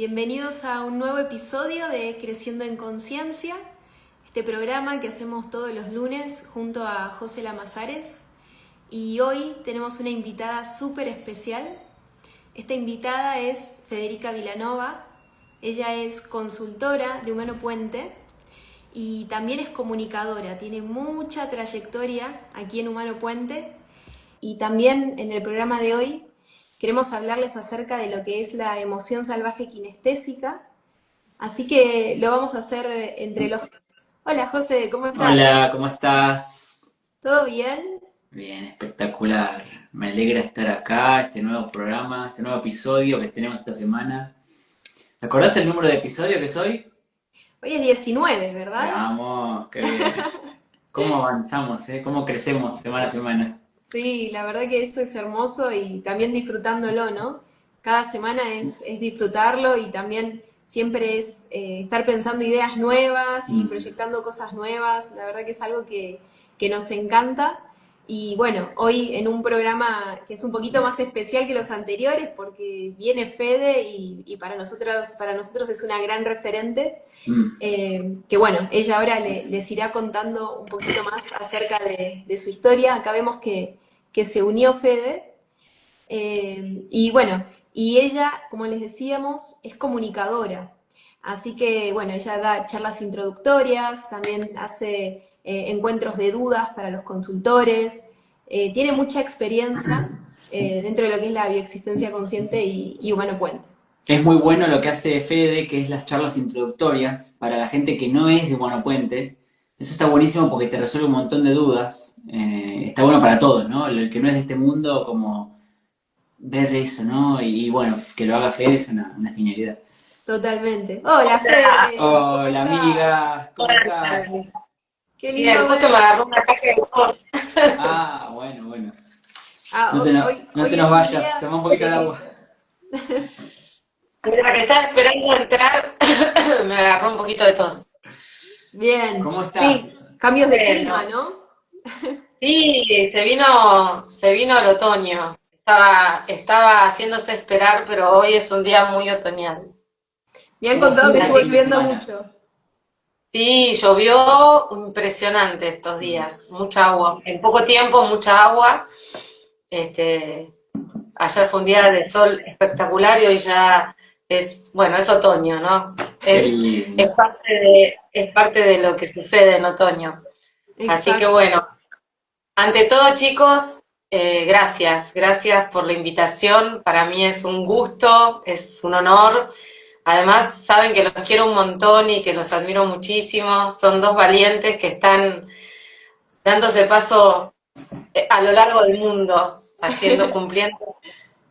Bienvenidos a un nuevo episodio de Creciendo en Conciencia, este programa que hacemos todos los lunes junto a José Lamazares. Y hoy tenemos una invitada súper especial. Esta invitada es Federica Vilanova. Ella es consultora de Humano Puente y también es comunicadora. Tiene mucha trayectoria aquí en Humano Puente. Y también en el programa de hoy queremos hablarles acerca de lo que es la emoción salvaje kinestésica, así que lo vamos a hacer entre los tres. Hola José, ¿cómo estás? Hola, ¿cómo estás? ¿Todo bien? Bien, espectacular. Me alegra estar acá, este nuevo programa, este nuevo episodio que tenemos esta semana. ¿Te acordás el número de episodio que soy? Hoy es 19, ¿verdad? Vamos, qué bien. ¿Cómo avanzamos, ¿Cómo crecemos semana a semana? Sí, la verdad que eso es hermoso y también disfrutándolo, ¿no? Cada semana es disfrutarlo y también siempre es estar pensando ideas nuevas y Mm. proyectando cosas nuevas. La verdad que es algo que nos encanta. Y bueno, hoy en un programa que es un poquito más especial que los anteriores porque viene Fede y para nosotros es una gran referente. Mm. Que bueno, ella ahora les irá contando un poquito más acerca de su historia. Acá vemos que se unió Fede. Y bueno, y ella, como les decíamos, es comunicadora. Así que bueno, ella da charlas introductorias, también hace encuentros de dudas para los consultores. Tiene mucha experiencia dentro de lo que es la bioexistencia consciente y humano puente. Es muy bueno lo que hace Fede, que es las charlas introductorias para la gente que no es de Buena Puente. Eso está buenísimo porque te resuelve un montón de dudas. Está bueno para todos, ¿no? El que no es de este mundo, como ver eso, ¿no? Y bueno, que lo haga Fede es una genialidad. Totalmente. Hola Hola. Fede, ¿cómo Hola estás? amiga, ¿cómo Hola, estás? Charlie. Qué Bien, lindo justo me verte. agarró un ataque de tos. Ah, bueno, bueno. Ah, No te hoy nos es un vayas, día toma un poquito de de agua. gripe. Mientras que estaba esperando entrar, me agarró un poquito de tos. Bien, ¿Cómo sí, estás? cambios de clima, Bueno, ¿no? sí, se vino el otoño. Estaba haciéndose esperar, pero hoy es un día muy otoñal. Me han ¿Cómo contado estuvo que el estuvo fin de lloviendo semana? mucho. Sí, llovió impresionante estos Mm. días, mucha agua. En poco tiempo, mucha agua. Este, Ayer fue un día de sol espectacular y hoy ya bueno, es otoño, ¿no? Qué Es lindo. parte de lo que sucede en otoño. Así que Exacto. bueno, ante todo, chicos, gracias por la invitación. Para mí es un gusto, es un honor. Además, saben que los quiero un montón y que los admiro muchísimo. Son dos valientes que están dándose paso a lo largo del mundo, cumpliendo.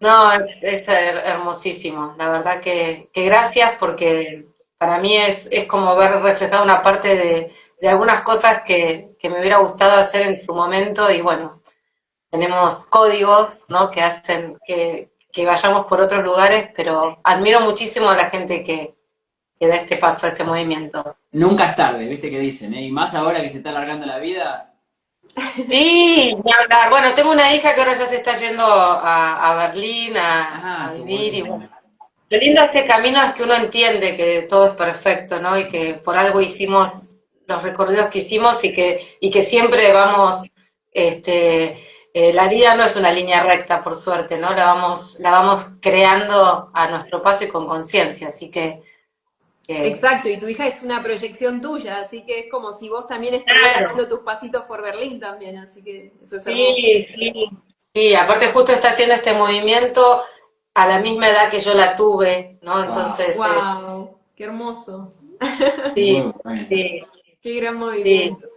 No, es hermosísimo. La verdad que gracias porque para mí es como ver reflejada una parte de algunas cosas que me hubiera gustado hacer en su momento y bueno, tenemos códigos, ¿no? Que hacen que vayamos por otros lugares, pero admiro muchísimo a la gente que da este paso, este movimiento. Nunca es tarde, ¿viste qué dicen, Y más ahora que se está alargando la vida. Sí, ni hablar. Bueno, tengo una hija que ahora ya se está yendo a Berlín a Ah, qué vivir y bueno. bueno. Lo lindo de este camino es que uno entiende que todo es perfecto, ¿no? Y que por algo hicimos los recorridos que hicimos y que siempre vamos, la vida no es una línea recta, por suerte, ¿no? La vamos creando a nuestro paso y con conciencia, así que, Exacto, y tu hija es una proyección tuya, así que es como si vos también estuvieras claro, dando tus pasitos por Berlín también, así que eso es hermoso. sí, sí. Sí, aparte justo está haciendo este movimiento a la misma edad que yo la tuve, ¿no? Wow, Entonces, ¡Wow! ¡Qué hermoso! sí, muy bueno. sí, ¡Qué gran sí. movimiento!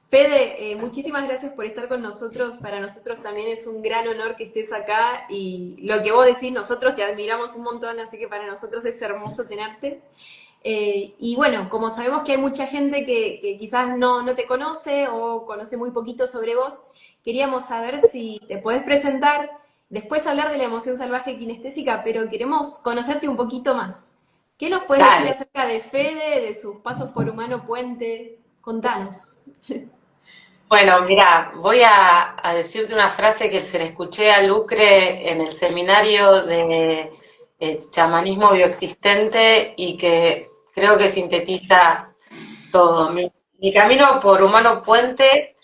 Fede, muchísimas gracias por estar con nosotros. Para nosotros también es un gran honor que estés acá y lo que vos decís, nosotros te admiramos un montón, así que para nosotros es hermoso tenerte. Y bueno, como sabemos que hay mucha gente que quizás no te conoce o conoce muy poquito sobre vos, queríamos saber si te podés presentar, después hablar de la emoción salvaje kinestésica, pero queremos conocerte un poquito más. ¿Qué nos puedes decir Dale. acerca de Fede, de sus pasos por Humano Puente? Contanos. Bueno, mira, voy a decirte una frase que se le escuché a Lucre en el seminario chamanismo bioexistente y que creo que sintetiza todo. Mi camino por Humano Puente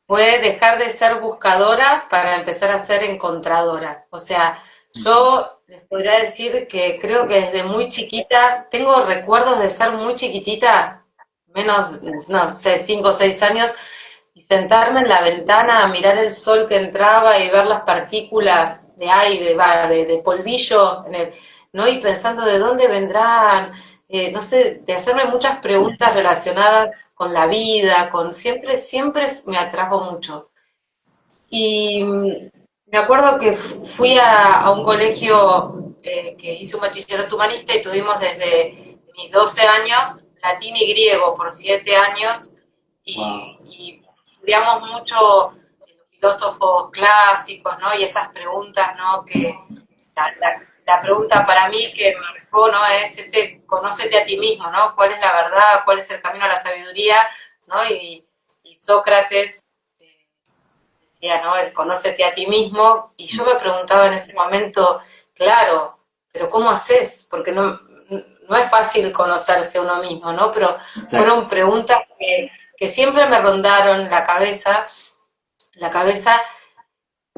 fue dejar de ser buscadora para empezar a ser encontradora. O sea, yo les podría decir que creo que desde muy chiquita, tengo recuerdos de ser muy chiquitita, menos, no sé, 5 o 6 años, y sentarme en la ventana a mirar el sol que entraba y ver las partículas de aire, de polvillo, ¿no? Y pensando de dónde vendrán, no sé, de hacerme muchas preguntas relacionadas con la vida, siempre me atrajo mucho. Y me acuerdo que fui a un colegio que hice un bachillerato humanista y tuvimos desde mis 12 años latín y griego por 7 años y estudiamos mucho los filósofos clásicos, ¿no? Y esas preguntas, ¿no? Que la pregunta para mí que me marcó, ¿no? Es ese conócete a ti mismo, ¿no? ¿Cuál es la verdad? ¿Cuál es el camino a la sabiduría? ¿No? Y Sócrates decía, ¿no? El conócete a ti mismo. Y yo me preguntaba en ese momento, claro, pero ¿cómo haces? Porque no es fácil conocerse uno mismo, ¿no? Pero Exacto. fueron preguntas que siempre me rondaron la cabeza,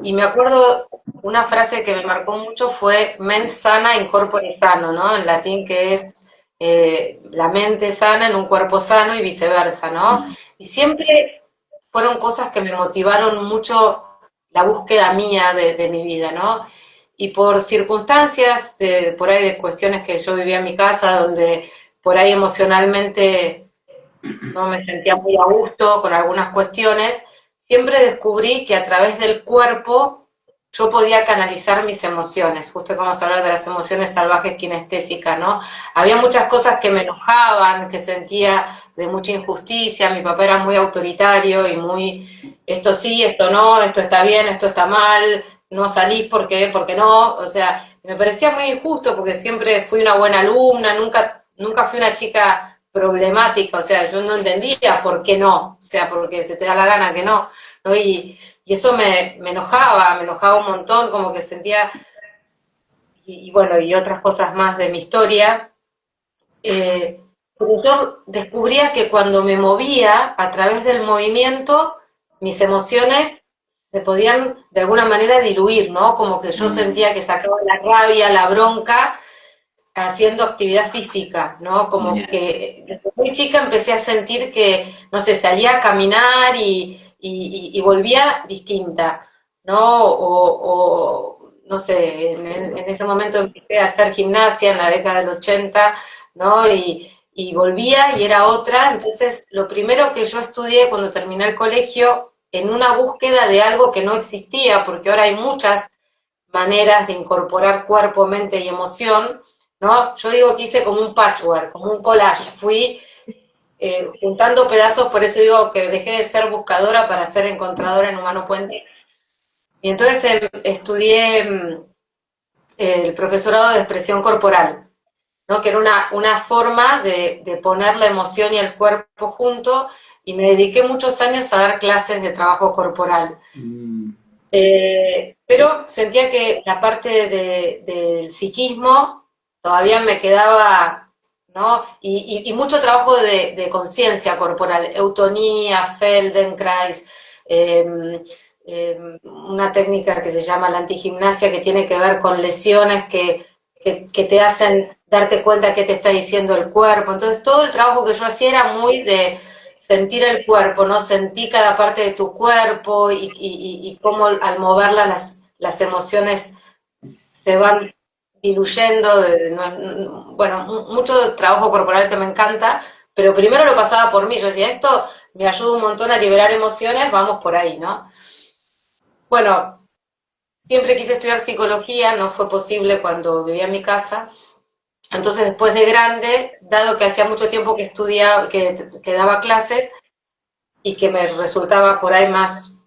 y me acuerdo una frase que me marcó mucho fue mens sana in corpore sano, ¿no? En latín, que es la mente sana en un cuerpo sano y viceversa, ¿no? Y siempre fueron cosas que me motivaron mucho la búsqueda mía de mi vida, ¿no? Y por circunstancias, por ahí de cuestiones que yo vivía en mi casa, donde por ahí emocionalmente no me sentía muy a gusto con algunas cuestiones, siempre descubrí que a través del cuerpo yo podía canalizar mis emociones. Justo que vamos a hablar de las emociones salvajes kinestésicas, ¿no? Había muchas cosas que me enojaban, que sentía de mucha injusticia. Mi papá era muy autoritario y muy, esto sí, esto no, esto está bien, esto está mal, no salís porque no. O sea, me parecía muy injusto porque siempre fui una buena alumna, nunca fui una chica problemática, o sea, yo no entendía por qué no, o sea, porque se te da la gana que no, ¿no? Y eso me enojaba un montón, como que sentía, y bueno, y otras cosas más de mi historia, pero yo descubría que cuando me movía a través del movimiento, mis emociones se podían de alguna manera diluir, ¿no? Como que yo sentía que sacaba la rabia, la bronca, haciendo actividad física, ¿no? Como que desde muy chica empecé a sentir que, no sé, salía a caminar y volvía distinta, ¿no? No sé, en ese momento empecé a hacer gimnasia en la década del 80, ¿no? Y volvía y era otra. Entonces, lo primero que yo estudié cuando terminé el colegio, en una búsqueda de algo que no existía, porque ahora hay muchas maneras de incorporar cuerpo, mente y emoción, ¿no? Yo digo que hice como un patchwork, como un collage, fui juntando pedazos, por eso digo que dejé de ser buscadora para ser encontradora en Humano Puente. Y entonces estudié el profesorado de expresión corporal, ¿no? Que era una forma de poner la emoción y el cuerpo junto, y me dediqué muchos años a dar clases de trabajo corporal. Pero sentía que la parte del psiquismo todavía me quedaba, ¿no? Y mucho trabajo de conciencia corporal, eutonía, Feldenkrais, una técnica que se llama la antigimnasia, que tiene que ver con lesiones que te hacen darte cuenta qué te está diciendo el cuerpo. Entonces todo el trabajo que yo hacía era muy de sentir el cuerpo, ¿no? Sentí cada parte de tu cuerpo y cómo al moverla las emociones se van diluyendo. Bueno, mucho trabajo corporal que me encanta, pero primero lo pasaba por mí. Yo decía, esto me ayuda un montón a liberar emociones, vamos por ahí, ¿no? Bueno, siempre quise estudiar psicología, no fue posible cuando vivía en mi casa. Entonces, después de grande, dado que hacía mucho tiempo que estudiaba, que daba clases y que me resultaba por ahí más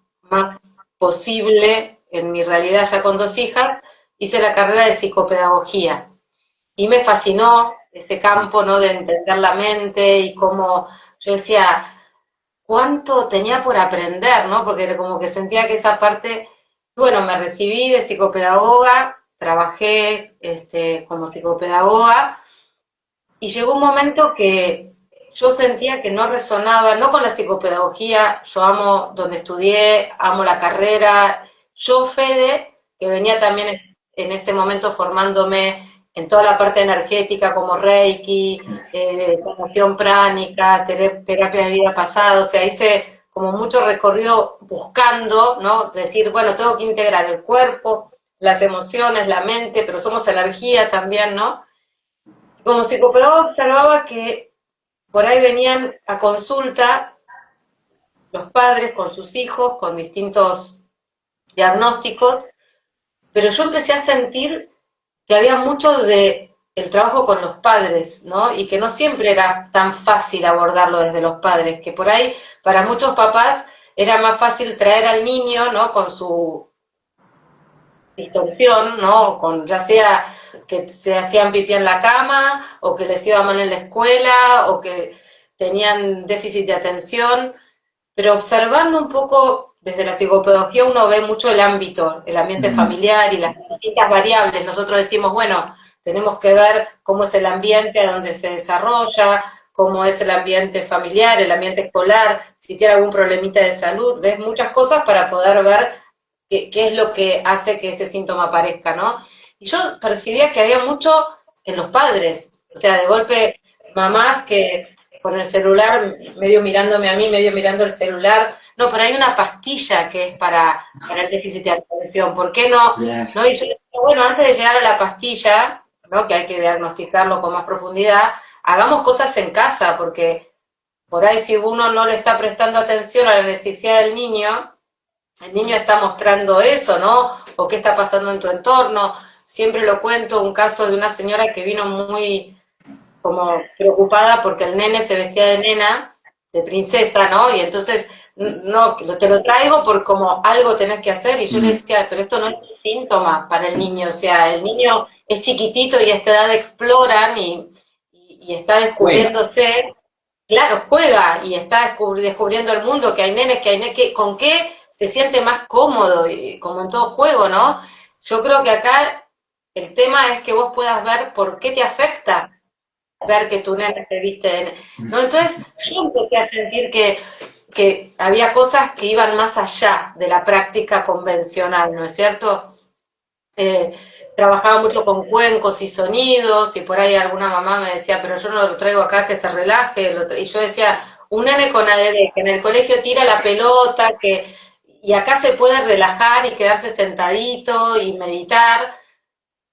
posible en mi realidad ya con 2 hijas, hice la carrera de psicopedagogía. Y me fascinó ese campo, ¿no? De entender la mente y cómo yo decía, cuánto tenía por aprender, ¿no? Porque como que sentía que esa parte, bueno, me recibí de psicopedagoga trabajé como psicopedagoga y llegó un momento que yo sentía que no resonaba, no con la psicopedagogía, yo amo donde estudié, amo la carrera, yo Fede, que venía también en ese momento formándome en toda la parte energética como Reiki, sanación pránica, terapia de vida pasada, o sea, hice como mucho recorrido buscando, ¿no? Decir, bueno, tengo que integrar el cuerpo, las emociones, la mente, pero somos energía también, ¿no? Como psicopedagoga observaba que por ahí venían a consulta los padres con sus hijos, con distintos diagnósticos, pero yo empecé a sentir que había mucho de el trabajo con los padres, ¿no? Y que no siempre era tan fácil abordarlo desde los padres, que por ahí para muchos papás era más fácil traer al niño, ¿no? Con su distorsión, ¿no? Con ya sea que se hacían pipí en la cama, o que les iba mal en la escuela, o que tenían déficit de atención, pero observando un poco desde la psicopedagogía uno ve mucho el ambiente familiar y las distintas variables. Nosotros decimos, bueno, tenemos que ver cómo es el ambiente a donde se desarrolla, cómo es el ambiente familiar, el ambiente escolar, si tiene algún problemita de salud, ves muchas cosas para poder ver qué es lo que hace que ese síntoma aparezca, ¿no? Y yo percibía que había mucho en los padres, o sea, de golpe mamás que con el celular, medio mirándome a mí, medio mirando el celular, no, pero hay una pastilla que es para el déficit de atención, ¿por qué no? Claro. ¿No? Y yo decía, bueno, antes de llegar a la pastilla, ¿no? Que hay que diagnosticarlo con más profundidad, hagamos cosas en casa, porque por ahí si uno no le está prestando atención a la necesidad del niño, el niño está mostrando eso, ¿no? O qué está pasando en tu entorno. Siempre lo cuento, un caso de una señora que vino muy como preocupada porque el nene se vestía de nena, de princesa, ¿no? Y entonces, no, te lo traigo por como algo tenés que hacer. Y yo le decía, pero esto no es un síntoma para el niño, o sea, el niño es chiquitito y a esta edad exploran y está descubriéndose. Claro, juega y está descubriendo el mundo, que hay nenes, con qué se siente más cómodo, y como en todo juego, ¿no? Yo creo que acá el tema es que vos puedas ver por qué te afecta ver que tu nene se viste ¿no? Entonces yo empecé a sentir que había cosas que iban más allá de la práctica convencional, ¿no es cierto? Trabajaba mucho con cuencos y sonidos, y por ahí alguna mamá me decía, pero yo no lo traigo acá que se relaje, y yo decía, un nene con ADD, que en el colegio tira la pelota, y acá se puede relajar y quedarse sentadito y meditar,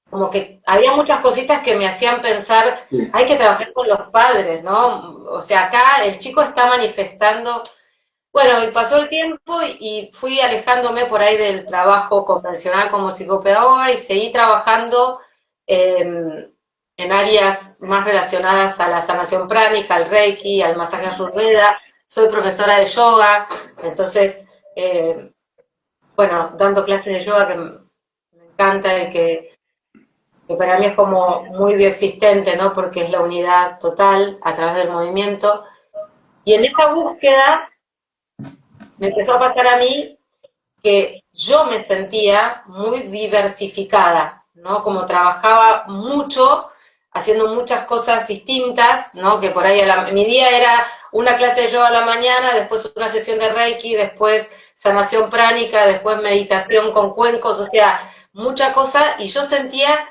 como que había muchas cositas que me hacían pensar, hay que trabajar con los padres, ¿no? O sea, acá el chico está manifestando. Bueno, y pasó el tiempo y fui alejándome por ahí del trabajo convencional como psicopedagoga y seguí trabajando en áreas más relacionadas a la sanación pránica, al Reiki, al masaje Ayurveda. Soy profesora de yoga, entonces, bueno, dando clases de yoga que me encanta y que para mí es como muy bioexistente, ¿no? Porque es la unidad total a través del movimiento. Y en esa búsqueda me empezó a pasar a mí que yo me sentía muy diversificada, ¿no? Como trabajaba mucho, haciendo muchas cosas distintas, ¿no? Que por ahí mi día era una clase de yoga a la mañana, después una sesión de Reiki, después sanación pránica, después meditación con cuencos, o sea, mucha cosa, y yo sentía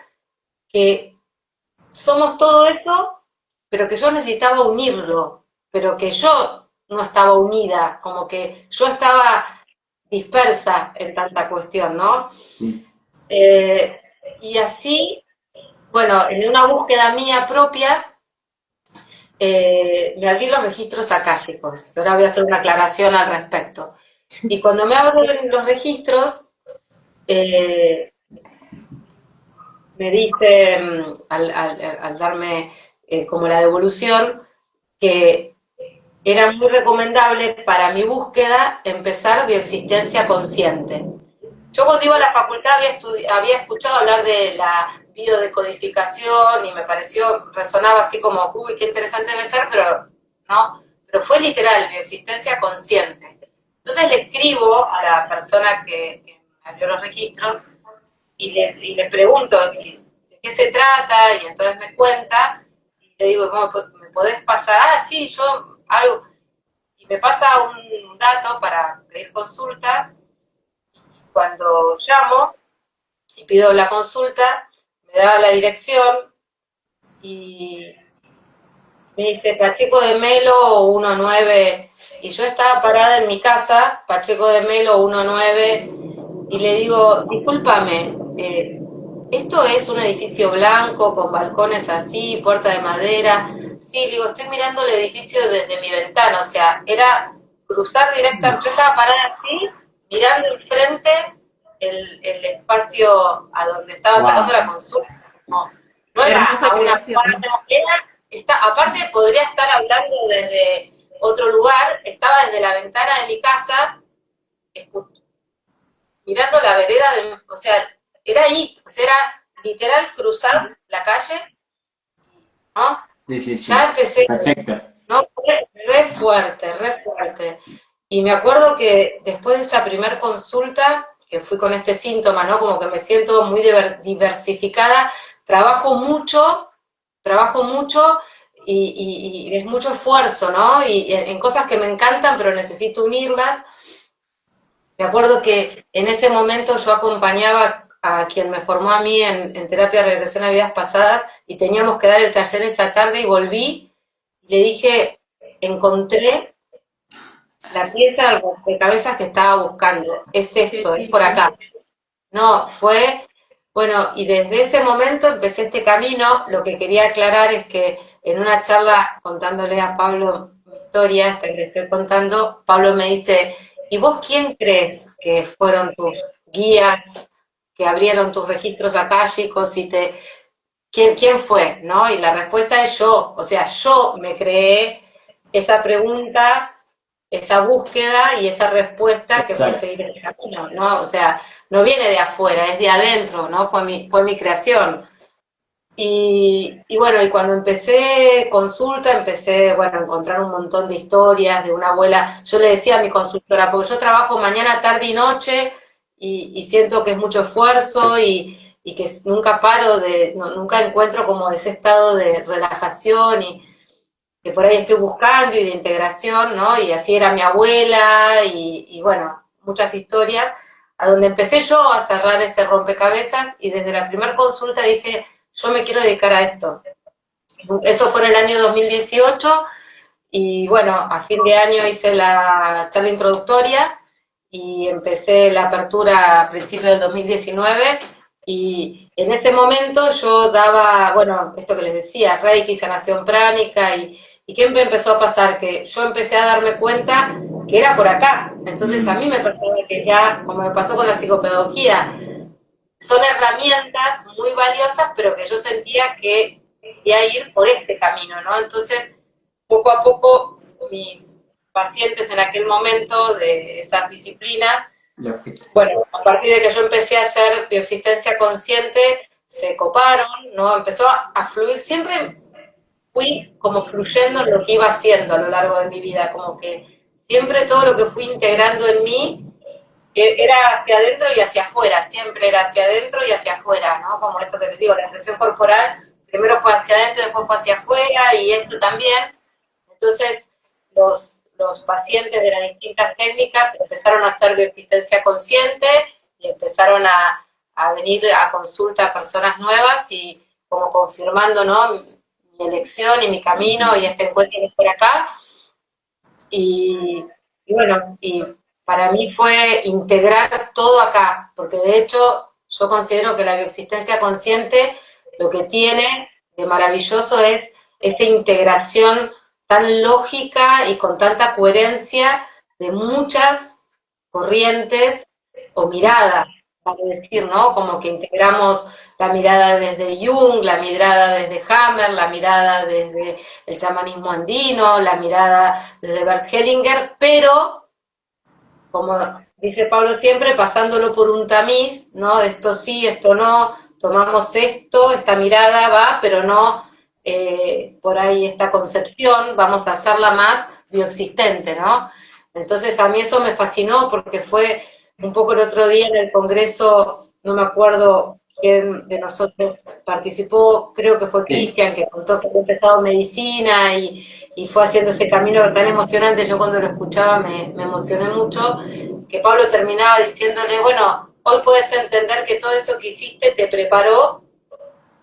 que somos todo eso, pero que yo necesitaba unirlo, pero que yo no estaba unida, como que yo estaba dispersa en tanta cuestión, ¿no? Sí. Y así, bueno, en una búsqueda mía propia, me abrí los registros akáshicos, ahora voy a hacer una aclaración al respecto. Y cuando me abro los registros, me dice, al darme como la devolución, que era muy recomendable para mi búsqueda empezar bioexistencia consciente. Yo cuando iba a la facultad había escuchado hablar de la biodecodificación y me pareció, resonaba así como, uy, qué interesante debe ser, pero no, pero fue literal, bioexistencia consciente. Entonces le escribo a la persona que me abrió los registros y le pregunto de qué se trata, y entonces me cuenta, y le digo, ¿me podés pasar? Ah, sí, yo algo, y me pasa un dato para pedir consulta. Cuando llamo y pido la consulta, me da la dirección y me dice Pacheco de Melo 19, y yo estaba parada en mi casa, Pacheco de Melo 19, y le digo, discúlpame, ¿esto es un edificio blanco con balcones así, puerta de madera? Sí, le digo, estoy mirando el edificio desde mi ventana, o sea, era cruzar directa, yo estaba parada así, mirando enfrente el espacio a donde estaba sacando la consulta. No era a una cuadra, aparte podría estar hablando desde otro lugar, estaba desde la ventana de mi casa, mirando la vereda, o sea, era ahí, o sea, era literal cruzar la calle, ¿no? Sí. Ya empecé, Perfecto. ¿no? Re fuerte, re fuerte. Y me acuerdo que después de esa primer consulta, que fui con este síntoma, ¿no? Como que me siento muy diversificada, trabajo mucho y es mucho esfuerzo, ¿no? Y en cosas que me encantan, pero necesito unirlas. Me acuerdo que en ese momento yo acompañaba a quien me formó a mí en terapia de regresión a vidas pasadas y teníamos que dar el taller esa tarde y volví y le dije, encontré la pieza del rompecabezas que estaba buscando, es esto, es por acá. No, fue, bueno, y desde ese momento empecé este camino. Lo que quería aclarar es que en una charla contándole a Pablo mi historia, esta que le estoy contando, Pablo me dice, ¿y vos quién crees que fueron tus guías, que abrieron tus registros akáshicos y ¿quién fue? ¿No? Y la respuesta es yo, o sea, yo me creé esa pregunta, esa búsqueda y esa respuesta que fue seguir el camino, ¿no? O sea, no viene de afuera, es de adentro, ¿no? Fue mi creación. Y bueno, y cuando empecé consulta, empecé, bueno, a encontrar un montón de historias de una abuela. Yo le decía a mi consultora, porque yo trabajo mañana, tarde y noche, y siento que es mucho esfuerzo y que nunca paro nunca encuentro como ese estado de relajación y que por ahí estoy buscando y de integración, ¿no? Y así era mi abuela y bueno, muchas historias, a donde empecé yo a cerrar ese rompecabezas y desde la primera consulta dije, yo me quiero dedicar a esto. Eso fue en el año 2018 y bueno, a fin de año hice la charla introductoria y empecé la apertura a principios del 2019 y en ese momento yo daba, bueno, esto que les decía, Reiki, sanación pránica y ¿qué me empezó a pasar? Que yo empecé a darme cuenta que era por acá. Entonces a mí me pasaba que ya, como me pasó con la psicopedagogía, son herramientas muy valiosas, pero que yo sentía que quería ir por este camino, ¿no? Entonces, poco a poco, mis pacientes en aquel momento de esas disciplinas, bueno, a partir de que yo empecé a hacer bioexistencia consciente, se coparon, ¿no? Empezó a fluir, siempre fui como fluyendo en lo que iba haciendo a lo largo de mi vida, como que siempre todo lo que fui integrando en mí era hacia adentro y hacia afuera, siempre era hacia adentro y hacia afuera, ¿no? Como esto que te digo, la expresión corporal, primero fue hacia adentro, después fue hacia afuera, y esto también. Entonces, los pacientes de las distintas técnicas empezaron a hacer bioexistencia consciente y empezaron a venir a consulta a personas nuevas y como confirmando, ¿no? Mi elección y mi camino y este encuentro que es por acá. Y bueno, y para mí fue integrar todo acá, porque de hecho yo considero que la bioexistencia consciente lo que tiene de maravilloso es esta integración tan lógica y con tanta coherencia de muchas corrientes o miradas, para decir, ¿no? Como que integramos la mirada desde Jung, la mirada desde Hammer, la mirada desde el chamanismo andino, la mirada desde Bert Hellinger, pero, como dice Pablo siempre, pasándolo por un tamiz, ¿no? Esto sí, esto no, tomamos esto, esta mirada va, pero no por ahí esta concepción, vamos a hacerla más bioexistente, ¿no? Entonces a mí eso me fascinó porque fue un poco el otro día en el congreso no me acuerdo quién de nosotros participó, creo que fue Sí. Cristian, que contó que había empezado medicina y fue haciendo ese camino tan emocionante. Yo cuando lo escuchaba me emocioné mucho, que Pablo terminaba diciéndole, bueno, hoy puedes entender que todo eso que hiciste te preparó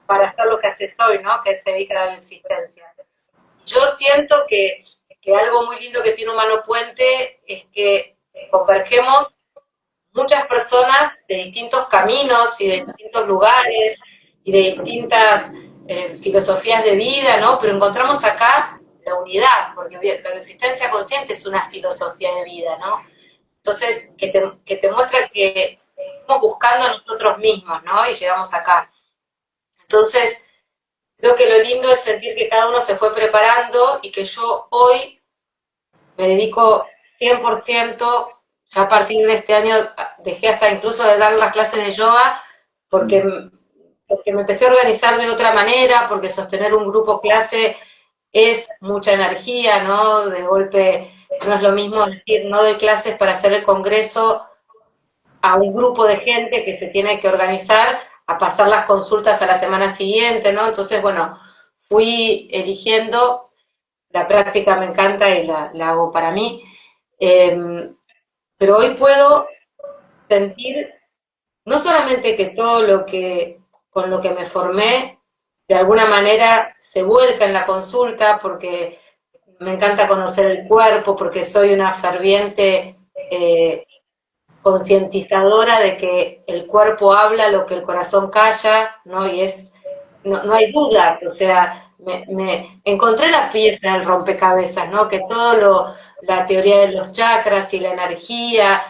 para hacer lo que haces hoy, ¿no? Que se dedica a la existencia. Yo siento que algo muy lindo que tiene Humano Puente es que convergemos muchas personas de distintos caminos y de distintos lugares y de distintas filosofías de vida, ¿no? Pero encontramos acá la unidad, porque la existencia consciente es una filosofía de vida, ¿no? Entonces, que te muestra que estamos buscando a nosotros mismos, ¿no? Y llegamos acá. Entonces, creo que lo lindo es sentir que cada uno se fue preparando y que yo hoy me dedico 100%, ya a partir de este año dejé hasta incluso de dar las clases de yoga porque, porque me empecé a organizar de otra manera, porque sostener un grupo clase es mucha energía, ¿no? De golpe no es lo mismo decir no doy clases para hacer el congreso a un grupo de gente que se tiene que organizar a pasar las consultas a la semana siguiente, ¿no? Entonces, bueno, fui eligiendo, la práctica me encanta y la hago para mí, pero hoy puedo sentir no solamente que todo lo que con lo que me formé de alguna manera se vuelca en la consulta, porque me encanta conocer el cuerpo, porque soy una ferviente concientizadora de que el cuerpo habla lo que el corazón calla, ¿no? Y no hay duda, o sea, me encontré la pieza del rompecabezas, ¿no? Que la teoría de los chakras y la energía,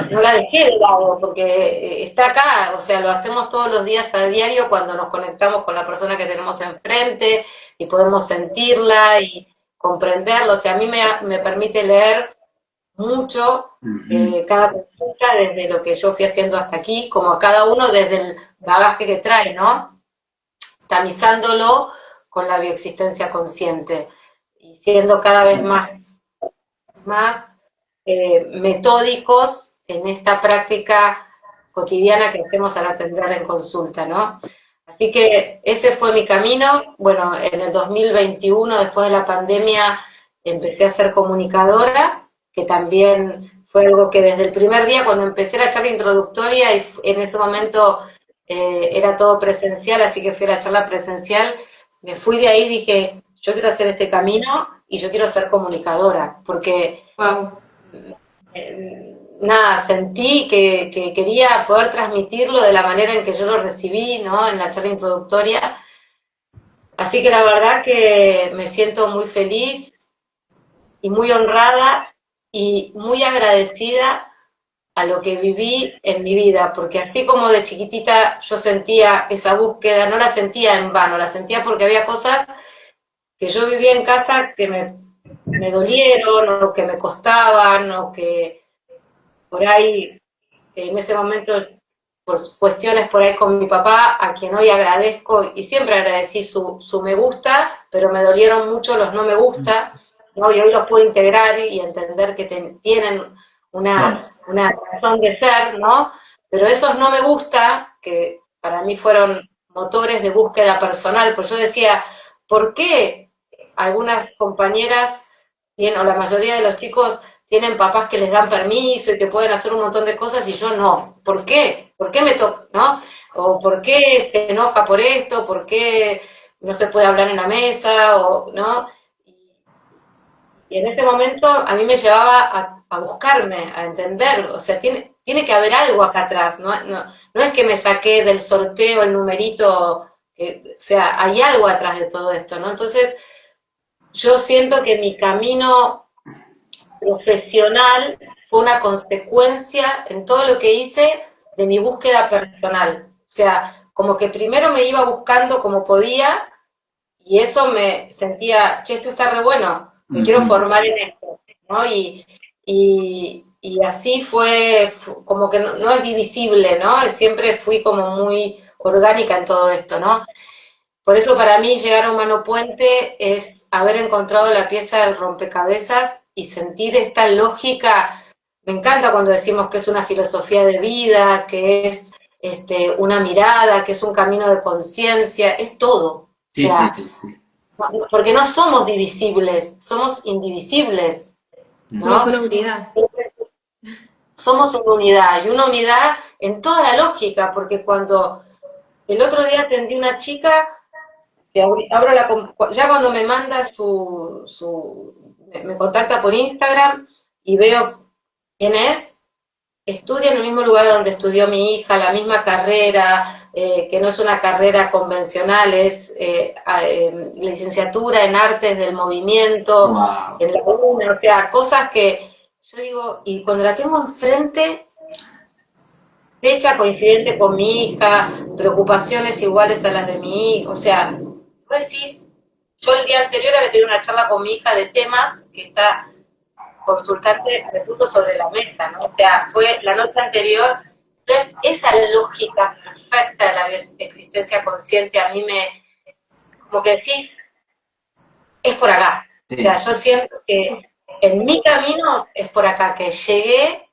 no la dejé de lado, porque está acá, o sea, lo hacemos todos los días a diario cuando nos conectamos con la persona que tenemos enfrente y podemos sentirla y comprenderlo, o sea, a mí me permite leer mucho cada consulta desde lo que yo fui haciendo hasta aquí, como cada uno desde el bagaje que trae, ¿no? Tamizándolo con la bioexistencia consciente y siendo cada vez más metódicos en esta práctica cotidiana que hacemos al atender en consulta, ¿no? Así que ese fue mi camino. Bueno, en el 2021, después de la pandemia, empecé a ser comunicadora, que también fue algo que desde el primer día, cuando empecé la charla introductoria, y en ese momento era todo presencial, así que fui a la charla presencial, me fui de ahí y dije, yo quiero hacer este camino y yo quiero ser comunicadora, porque Wow. nada, sentí que quería poder transmitirlo de la manera en que yo lo recibí, ¿no? En la charla introductoria. Así que la verdad que me siento muy feliz y muy honrada y muy agradecida a lo que viví en mi vida, porque así como de chiquitita yo sentía esa búsqueda, no la sentía en vano, la sentía porque había cosas que yo vivía en casa que me dolieron, o que me costaban, o que por ahí, en ese momento, por cuestiones por ahí con mi papá, a quien hoy agradezco y siempre agradecí su me gusta, pero me dolieron mucho los no me gusta, ¿no? Y hoy los puedo integrar y entender que tienen Claro. una razón de ser, ¿no? Pero esos no me gusta, que para mí fueron motores de búsqueda personal, pues yo decía, ¿por qué algunas compañeras o la mayoría de los chicos tienen papás que les dan permiso y que pueden hacer un montón de cosas y yo no? ¿Por qué? ¿Por qué me toca, no? ¿O por qué se enoja por esto? ¿Por qué no se puede hablar en la mesa? ¿O no? Y en ese momento a mí me llevaba a buscarme, a entender, o sea, tiene que haber algo acá atrás, no es que me saqué del sorteo el numerito, o sea, hay algo atrás de todo esto, ¿no? Entonces, yo siento que mi camino profesional fue una consecuencia en todo lo que hice de mi búsqueda personal. O sea, como que primero me iba buscando como podía y eso me sentía, che, esto está re bueno, me quiero formar en esto, ¿no? Y así fue como que no es divisible, ¿no? Siempre fui como muy orgánica en todo esto, ¿no? Por eso para mí llegar a Humano Puente es haber encontrado la pieza del rompecabezas y sentir esta lógica. Me encanta cuando decimos que es una filosofía de vida, que es una mirada, que es un camino de conciencia, es todo. O Sí, sí, sea, sí, sí. porque no somos divisibles, somos indivisibles, Somos ¿no? una unidad. Somos una unidad, y una unidad en toda la lógica, porque cuando el otro día atendí una chica que abro ya cuando me manda me contacta por Instagram y veo quién es, estudia en el mismo lugar donde estudió mi hija, la misma carrera, que no es una carrera convencional, es licenciatura en artes del movimiento, Wow. en la UNA, o sea, cosas que yo digo, y cuando la tengo enfrente, fecha coincidente con mi hija, preocupaciones iguales a las de mi hija, o sea, vos decís, yo el día anterior había tenido una charla con mi hija de temas que está consultante de punto sobre la mesa, ¿no? O sea, fue la noche anterior. Entonces, esa lógica perfecta de la existencia consciente a mí como que decís, es por acá. O sea, Sí, yo siento que en mi camino es por acá, que llegué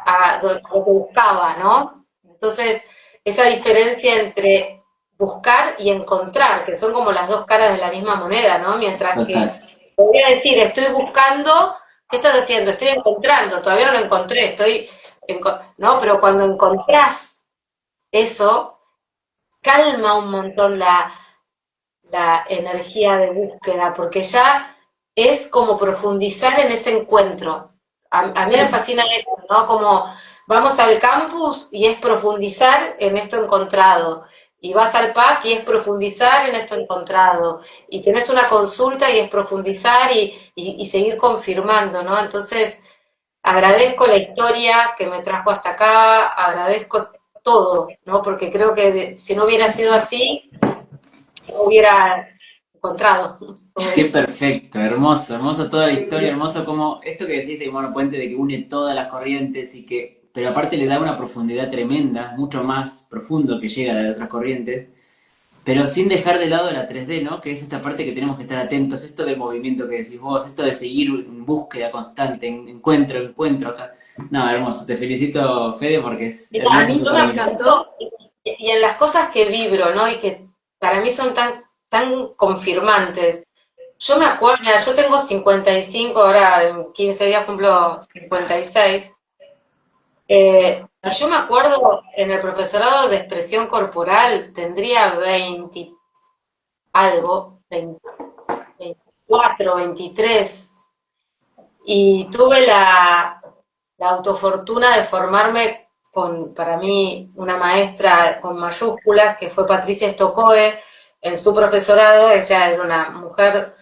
a lo que buscaba, ¿no? Entonces, esa diferencia entre buscar y encontrar, que son como las dos caras de la misma moneda, ¿no? Mientras total. que podría decir, estoy buscando, ¿qué estás haciendo? Estoy encontrando, todavía no lo encontré, ¿no? Pero cuando encontrás eso, calma un montón la energía de búsqueda, porque ya es como profundizar en ese encuentro. A mí me fascina eso, ¿no? Como vamos al campus y es profundizar en esto encontrado. Y vas al PAC y es profundizar en esto encontrado. Y tenés una consulta y es profundizar y seguir confirmando, ¿no? Entonces, agradezco la historia que me trajo hasta acá, agradezco todo, ¿no? Porque creo que si no hubiera sido así, no hubiera encontrado todo Qué esto. perfecto, hermoso, hermoso toda la historia, hermoso como esto que decís de Mono Puente, de que une todas las corrientes y que, pero aparte le da una profundidad tremenda, mucho más profundo que llega a la de otras corrientes, pero sin dejar de lado la 3D, ¿no? Que es esta parte que tenemos que estar atentos, esto del movimiento que decís vos, esto de seguir en búsqueda constante, en encuentro acá. No, hermoso, te felicito, Fede, porque es Mira, a A hermoso mí tu yo me me camino. encantó. apunto y en las cosas que vibro, ¿no? Y que para mí son tan confirmantes. Yo me acuerdo, mira, yo tengo 55, ahora en 15 días cumplo 56. Y yo me acuerdo en el profesorado de expresión corporal, tendría 20 algo, 20, 24, 23, y tuve la autofortuna de formarme con, para mí, una maestra con mayúsculas, que fue Patricia Stokoe, en su profesorado. Ella era una mujer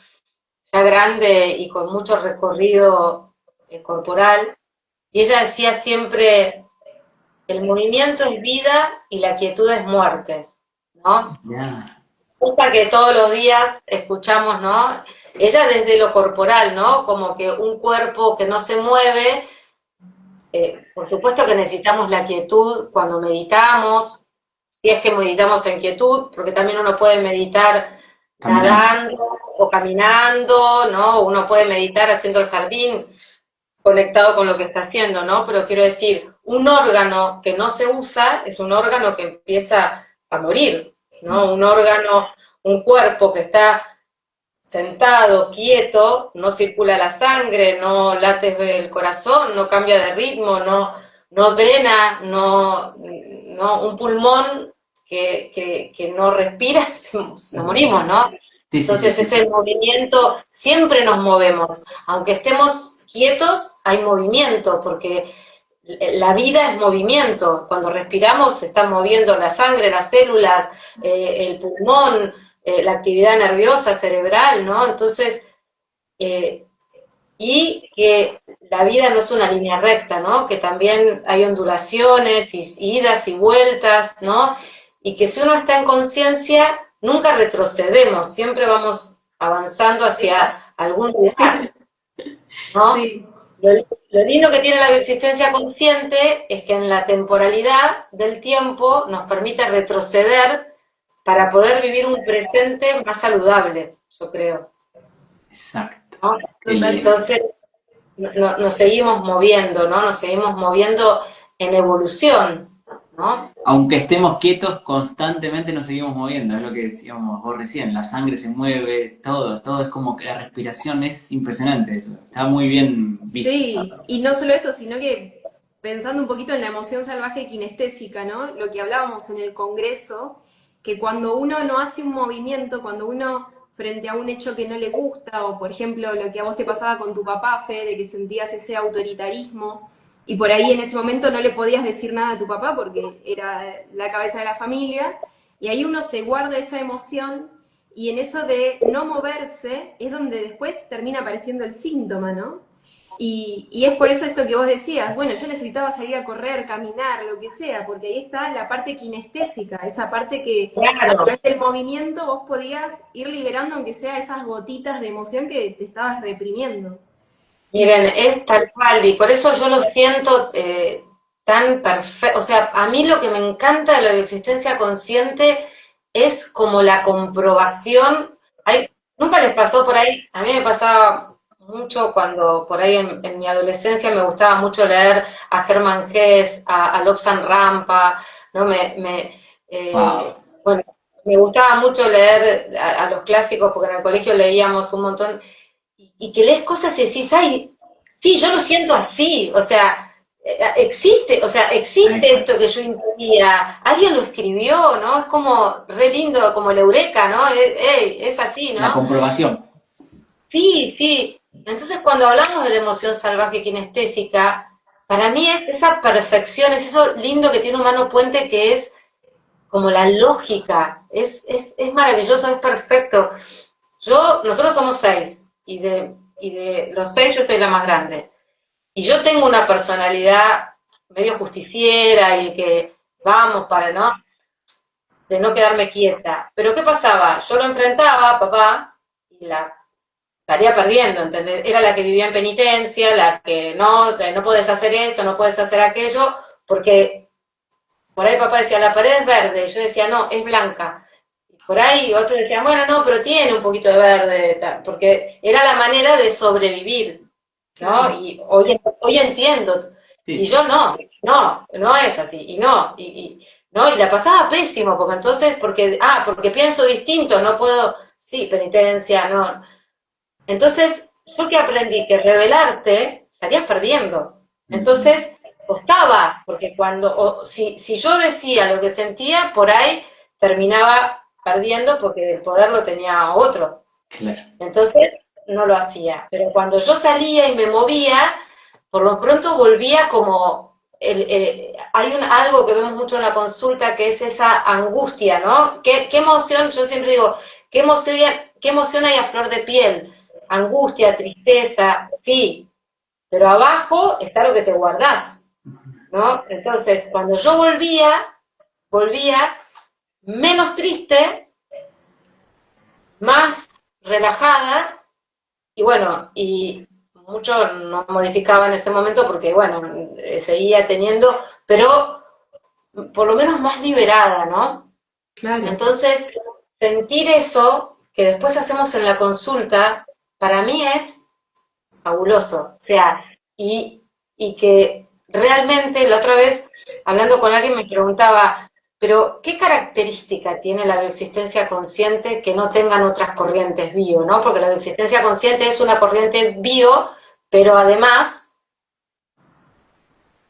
ya grande y con mucho recorrido corporal, y ella decía siempre, el movimiento es vida y la quietud es muerte, ¿no? Ya, Cosa que todos los días escuchamos, ¿no? Ella desde lo corporal, ¿no? Como que un cuerpo que no se mueve, por supuesto que necesitamos la quietud cuando meditamos, si es que meditamos en quietud, porque también uno puede meditar caminando. nadando o caminando, ¿no? Uno puede meditar haciendo el jardín, conectado con lo que está haciendo, ¿no? Pero quiero decir, un órgano que no se usa es un órgano que empieza a morir, ¿no? Un órgano, un cuerpo que está sentado, quieto, no circula la sangre, no late el corazón, no cambia de ritmo, no drena, un pulmón que no respira, nos morimos, ¿no? Sí, sí, sí, Entonces sí. ese movimiento, siempre nos movemos, aunque estemos quietos, hay movimiento, porque la vida es movimiento. Cuando respiramos se están moviendo la sangre, las células, el pulmón, la actividad nerviosa, cerebral, ¿no? Entonces, eh, y que la vida no es una línea recta, ¿no? Que también hay ondulaciones y idas y vueltas, ¿no? Y que si uno está en conciencia, nunca retrocedemos, siempre vamos avanzando hacia algún lugar, ¿no? Sí, Lo lindo que tiene la existencia consciente es que en la temporalidad del tiempo nos permite retroceder para poder vivir un presente más saludable, yo creo, Exacto. ¿no? Qué lindo. totalmente. Entonces, nos seguimos moviendo, ¿no? Nos seguimos moviendo en evolución, ¿no? Aunque estemos quietos, constantemente nos seguimos moviendo, es lo que decíamos vos recién, la sangre se mueve, todo es como que la respiración es impresionante eso, está muy bien visto. Sí, y no solo eso, sino que pensando un poquito en la emoción salvaje kinestésica, ¿no? Lo que hablábamos en el Congreso, que cuando uno no hace un movimiento, cuando uno frente a un hecho que no le gusta, o por ejemplo lo que a vos te pasaba con tu papá, Fe, de que sentías ese autoritarismo, y por ahí en ese momento no le podías decir nada a tu papá porque era la cabeza de la familia, y ahí uno se guarda esa emoción, y en eso de no moverse es donde después termina apareciendo el síntoma, ¿no? Y es por eso esto que vos decías, bueno, yo necesitaba salir a correr, caminar, lo que sea, porque ahí está la parte kinestésica, esa parte que a Claro. través del movimiento vos podías ir liberando, aunque sea esas gotitas de emoción que te estabas reprimiendo. Miren, es tal cual, y por eso yo lo siento tan perfecto. O sea, a mí lo que me encanta de la bioexistencia consciente es como la comprobación. ¿Nunca les pasó por ahí? A mí me pasaba mucho cuando por ahí en mi adolescencia me gustaba mucho leer a Hermann Hesse, a Lobsang Rampa, ¿no? Wow. Bueno, me gustaba mucho leer a los clásicos porque en el colegio leíamos un montón y que lees cosas y decís, ay, sí, yo lo siento así, o sea, existe esto que yo intuía, alguien lo escribió, ¿no? Es como re lindo, como el Eureka, ¿no? Es así, La ¿no? comprobación. Sí, sí. Entonces, cuando hablamos de la emoción salvaje kinestésica, para mí es esa perfección, es eso lindo que tiene Humano Puente, que es como la lógica, es maravilloso, es perfecto. Nosotros somos 6, y de los 6 yo soy la más grande. Y yo tengo una personalidad medio justiciera y que vamos para, ¿no? De no quedarme quieta. Pero ¿qué pasaba? Yo lo enfrentaba, papá, y la estaría perdiendo, ¿entendés? Era la que vivía en penitencia, la que no puedes hacer esto, no puedes hacer aquello, porque por ahí papá decía, la pared es verde, y yo decía, no, es blanca. Por ahí otros decían, bueno, no, pero tiene un poquito de verde, porque era la manera de sobrevivir, ¿no? Claro. Y hoy entiendo. Sí, Y sí. yo no es así, y no, no, y la pasaba pésimo, porque pienso distinto, no puedo, sí, penitencia, no. Entonces, yo que aprendí que rebelarte, salías perdiendo. Ujú. Entonces, costaba, porque si yo decía lo que sentía, por ahí terminaba perdiendo porque el poder lo tenía otro. Claro. Entonces, no lo hacía. Pero cuando yo salía y me movía, por lo pronto volvía como hay algo que vemos mucho en la consulta que es esa angustia, ¿no? ¿Qué emoción? Yo siempre digo, qué emoción hay a flor de piel? Angustia, tristeza, sí, pero abajo está lo que te guardás, ¿no? Entonces, cuando yo volvía menos triste, más relajada, y bueno, y mucho no modificaba en ese momento porque, bueno, seguía teniendo, pero por lo menos más liberada, ¿no? Claro. Entonces, sentir eso que después hacemos en la consulta, para mí es fabuloso. O sea, y que realmente la otra vez, hablando con alguien, me preguntaba, pero ¿qué característica tiene la bioexistencia consciente que no tengan otras corrientes bio, ¿no? Porque la bioexistencia consciente es una corriente bio, pero además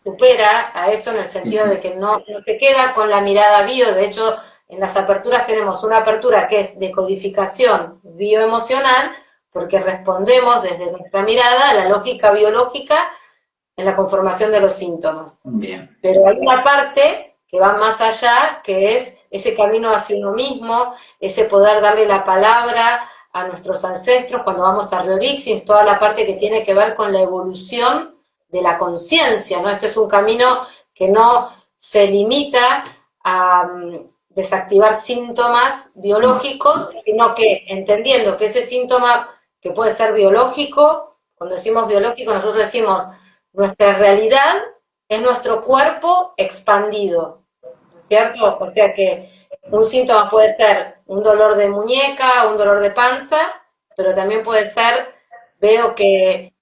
supera a eso en el Sí, sentido de sí. que no se queda con la mirada bio. De hecho, en las aperturas tenemos una apertura que es de codificación bioemocional, porque respondemos desde nuestra mirada a la lógica biológica en la conformación de los síntomas. Bien. Pero hay una parte que va más allá, que es ese camino hacia uno mismo, ese poder darle la palabra a nuestros ancestros cuando vamos a Reorixins, toda la parte que tiene que ver con la evolución de la conciencia, ¿no? Este es un camino que no se limita a desactivar síntomas biológicos, sino que entendiendo que ese síntoma que puede ser biológico, cuando decimos biológico nosotros decimos nuestra realidad es nuestro cuerpo expandido, ¿no es cierto? O sea que un síntoma puede ser un dolor de muñeca, un dolor de panza, pero también puede ser, veo que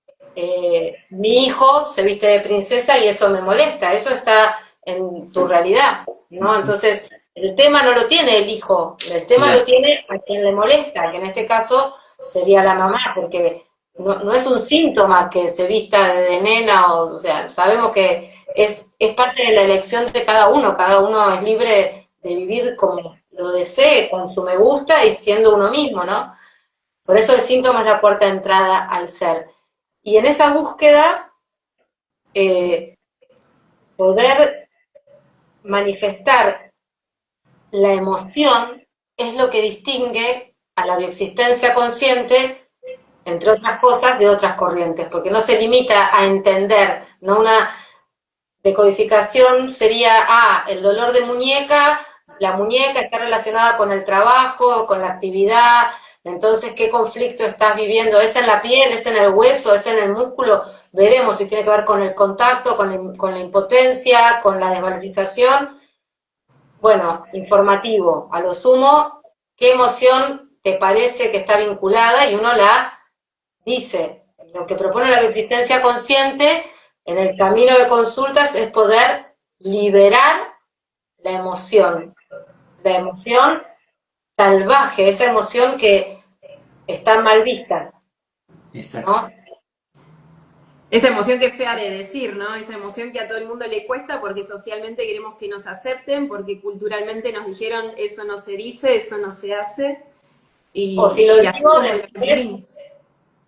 mi hijo se viste de princesa y eso me molesta, eso está en tu realidad, ¿no? Entonces, el tema no lo tiene el hijo, el tema Claro. lo tiene a quien le molesta, que en este caso sería la mamá, porque no es un síntoma que se vista de nena, o sea, sabemos que es parte de la elección de cada uno es libre de vivir como lo desee, con su me gusta y siendo uno mismo, ¿no? Por eso el síntoma es la puerta de entrada al ser. Y en esa búsqueda, eh, poder manifestar la emoción es lo que distingue a la bioexistencia consciente, entre otras cosas, de otras corrientes, porque no se limita a entender, no una decodificación sería, el dolor de muñeca, la muñeca está relacionada con el trabajo, con la actividad, entonces, ¿qué conflicto estás viviendo? ¿Es en la piel, es en el hueso, es en el músculo? Veremos si tiene que ver con el contacto, con la impotencia, con la desvalorización. Bueno, informativo, a lo sumo, ¿qué emoción te parece que está vinculada? Y uno la dice. Lo que propone la existencia consciente en el camino de consultas es poder liberar la emoción salvaje, esa emoción que está mal vista, Exacto. ¿no? Esa emoción que es fea de decir, ¿no? Esa emoción que a todo el mundo le cuesta porque socialmente queremos que nos acepten, porque culturalmente nos dijeron eso no se dice, eso no se hace, O si lo y así digo, como la después, reprimimos.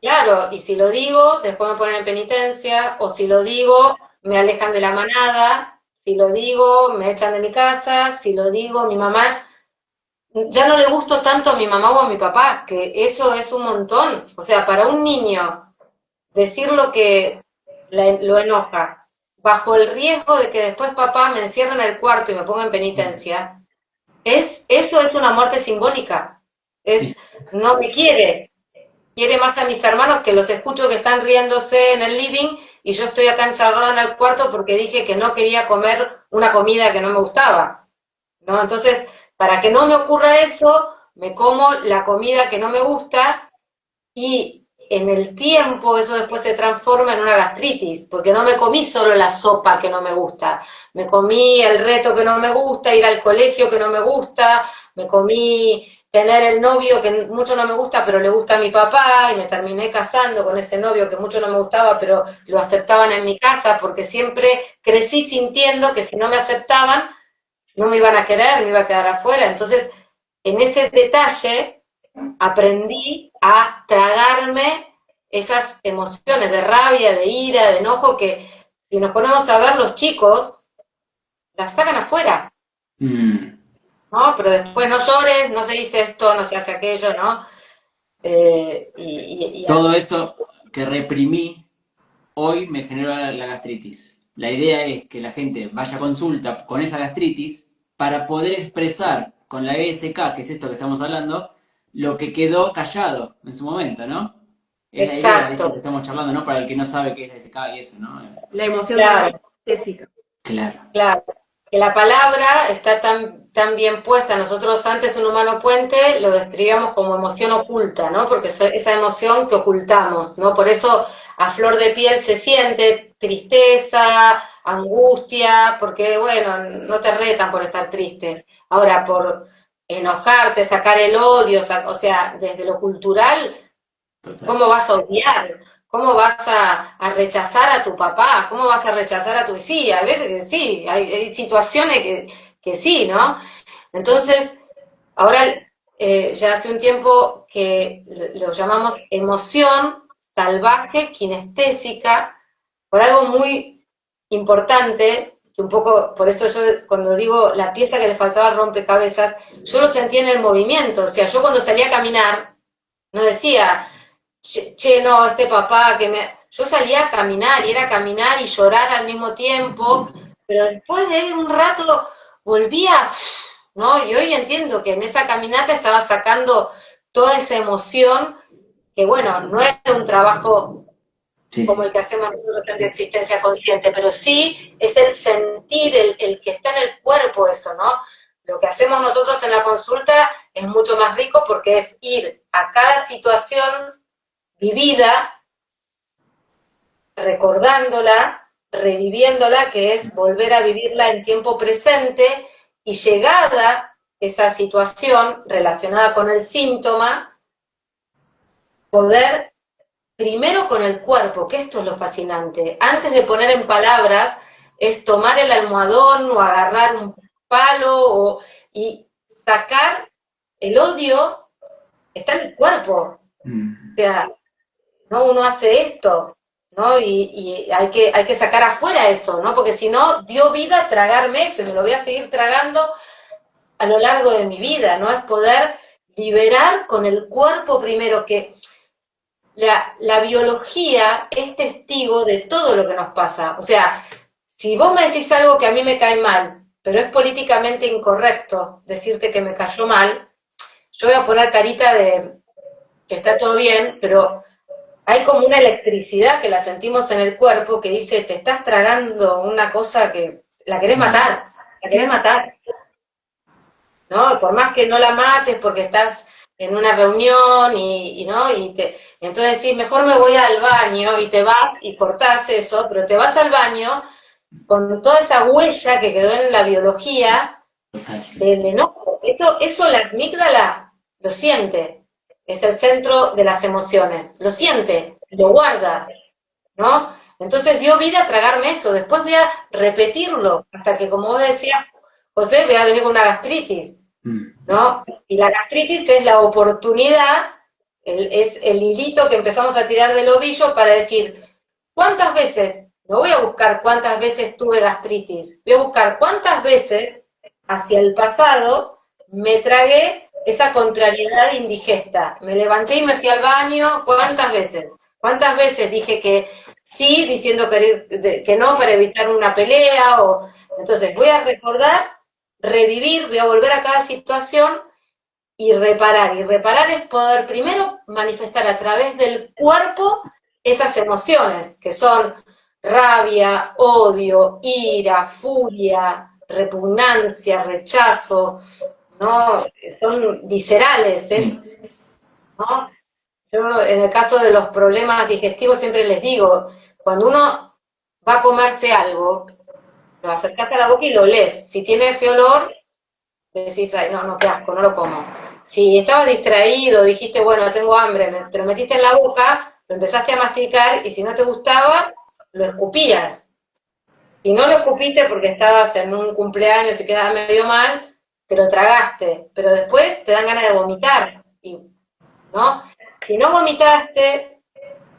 claro, y si lo digo, después me ponen en penitencia, o si lo digo, me alejan de la manada, si lo digo, me echan de mi casa, si lo digo, mi mamá, ya no le gusto tanto a mi mamá o a mi papá, que eso es un montón. O sea, para un niño decir lo que lo enoja, bajo el riesgo de que después papá me encierre en el cuarto y me ponga en penitencia, eso es una muerte simbólica. Es, no me quiere más a mis hermanos, que los escucho que están riéndose en el living y yo estoy acá encerrada en el cuarto porque dije que no quería comer una comida que no me gustaba, ¿no? Entonces, para que no me ocurra eso, me como la comida que no me gusta y en el tiempo eso después se transforma en una gastritis, porque no me comí solo la sopa que no me gusta, me comí el reto que no me gusta, ir al colegio que no me gusta, me comí tener el novio que mucho no me gusta, pero le gusta a mi papá, y me terminé casando con ese novio que mucho no me gustaba, pero lo aceptaban en mi casa, porque siempre crecí sintiendo que si no me aceptaban, no me iban a querer, me iba a quedar afuera. Entonces, en ese detalle aprendí a tragarme esas emociones de rabia, de ira, de enojo, que si nos ponemos a ver los chicos, las sacan afuera, Mm. ¿no? Pero después no llores, no se dice esto, no se hace aquello, ¿no? Todo eso que reprimí hoy me generó la gastritis. La idea es que la gente vaya a consulta con esa gastritis para poder expresar con la ESK, que es esto que estamos hablando, lo que quedó callado en su momento, ¿no? Es la idea de esto que exacto, estamos charlando, ¿no? Para el que no sabe qué es la ESK y eso, ¿no? La emoción salvaje claro. anestésica. Claro. Claro, que la palabra está tan bien puesta. Nosotros antes un humano puente lo describíamos como emoción oculta, ¿no? Porque esa emoción que ocultamos, ¿no? Por eso a flor de piel se siente tristeza, angustia, porque, bueno, no te retan por estar triste. Ahora, por enojarte, sacar el odio, o sea, desde lo cultural, Total. ¿cómo vas a odiar? ¿Cómo vas a rechazar a tu papá? ¿Cómo vas a rechazar a tu... Sí, a veces que sí, hay situaciones que sí, ¿no? Entonces, ahora ya hace un tiempo que lo llamamos emoción salvaje kinestésica, por algo muy importante, que un poco, por eso yo cuando digo la pieza que le faltaba al rompecabezas, yo lo sentí en el movimiento, o sea, yo cuando salía a caminar, no decía, che, no, este papá que me... Yo salía a caminar y era caminar y llorar al mismo tiempo, pero después de un rato volvía, ¿no? Y hoy entiendo que en esa caminata estaba sacando toda esa emoción, que bueno, no es un trabajo Sí, como sí. el que hacemos nosotros de existencia consciente, pero sí es el sentir, el que está en el cuerpo eso, ¿no? Lo que hacemos nosotros en la consulta es mucho más rico porque es ir a cada situación vivida, recordándola reviviéndola, que es volver a vivirla en tiempo presente, y llegada esa situación relacionada con el síntoma, poder primero con el cuerpo, que esto es lo fascinante, antes de poner en palabras, es tomar el almohadón o agarrar un palo y sacar el odio, está en el cuerpo. O sea, ¿no? Uno hace esto, ¿no? Y hay que sacar afuera eso, ¿no? Porque si no, dio vida a tragarme eso y me lo voy a seguir tragando a lo largo de mi vida, ¿no? Es poder liberar con el cuerpo primero, que la biología es testigo de todo lo que nos pasa. O sea, si vos me decís algo que a mí me cae mal, pero es políticamente incorrecto decirte que me cayó mal, yo voy a poner carita de que está todo bien, pero hay como una electricidad que la sentimos en el cuerpo que dice, te estás tragando una cosa que la querés matar, la querés matar. ¿No? Por más que no la mates porque estás en una reunión ¿no? Entonces decís, mejor me voy al baño y te vas y cortás eso, pero te vas al baño con toda esa huella que quedó en la biología del enojo. Eso la amígdala lo siente, es el centro de las emociones, lo siente, lo guarda, ¿no? Entonces dio vida a tragarme eso, después voy a repetirlo, hasta que, como vos decías, José, voy a venir con una gastritis, ¿no? Y la gastritis es la oportunidad, es el hilito que empezamos a tirar del ovillo para decir, ¿cuántas veces? No voy a buscar cuántas veces tuve gastritis, voy a buscar cuántas veces hacia el pasado me tragué esa contrariedad indigesta. Me levanté y me fui al baño, ¿cuántas veces? ¿Cuántas veces dije que sí, diciendo que no para evitar una pelea? Entonces voy a recordar, revivir, voy a volver a cada situación y reparar. Y reparar es poder primero manifestar a través del cuerpo esas emociones, que son rabia, odio, ira, furia, repugnancia, rechazo, ¿no? Son viscerales, ¿no? Yo, en el caso de los problemas digestivos, siempre les digo, cuando uno va a comerse algo, lo acercás a la boca y lo olés. Si tiene feo olor, decís, ay, no, qué asco, no lo como. Si estabas distraído, dijiste, bueno, tengo hambre, te lo metiste en la boca, lo empezaste a masticar, y si no te gustaba, lo escupías. Si no lo escupiste porque estabas en un cumpleaños y quedaba medio mal, te lo tragaste, pero después te dan ganas de vomitar, ¿no? Si no vomitaste,